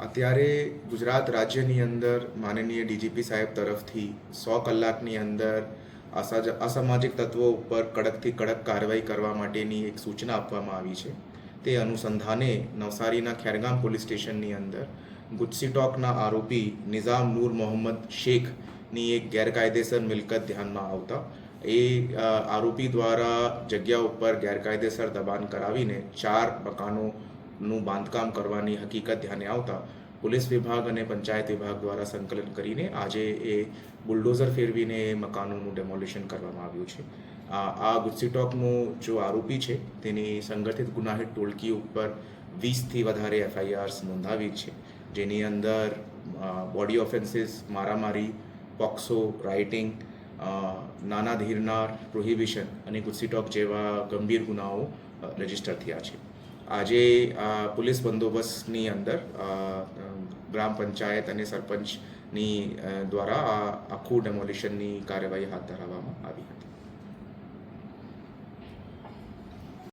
અત્યારે ગુજરાત રાજ્યની અંદર માનનીય ડીજીપી સાહેબ તરફથી 100 કલાકની અંદર અસામાજિક તત્વો ઉપર કડકથી કડક કાર્યવાહી કરવા માટેની એક સૂચના આપવામાં આવી છે. તે અનુસંધાને નવસારીના ખેરગામ પોલીસ સ્ટેશનની અંદર ગુજસીટોકના આરોપી નિઝામ નૂર મોહમ્મદ શેખની એક ગેરકાયદેસર મિલકત ધ્યાનમાં આવતા એ આરોપી દ્વારા જગ્યા ઉપર ગેરકાયદેસર દબાણ કરાવીને 4 મકાનોનું બાંધકામ કરવાની હકીકત ધ્યાને આવતા પોલીસ વિભાગ અને પંચાયત વિભાગ દ્વારા સંકલન કરીને આજે એ બુલડોઝર ફેરવીને એ મકાનોનું ડેમોલિશન કરવામાં આવ્યું છે. આ ગુજસીટોકનો જો આરોપી છે તેની સંગઠિત ગુનાહિત ટોળકી ઉપર 20થી વધારે એફઆઈઆર્સ નોંધાવી છે, જેની અંદર બોડી ઓફેન્સીસ, મારામારી, પોક્સો, રાઇટિંગ, નાના ધીરનાર, પ્રોહિબિશન અને ગુજસીટોક જેવા ગંભીર ગુનાઓ રજીસ્ટર થયા છે. આજે પોલીસ બંદોબસ્તની અંદર ગ્રામ પંચાયત અને સરપંચની દ્વારા આખું ડેમોલિશનની કાર્યવાહી હાથ ધરવામાં આવી હતી.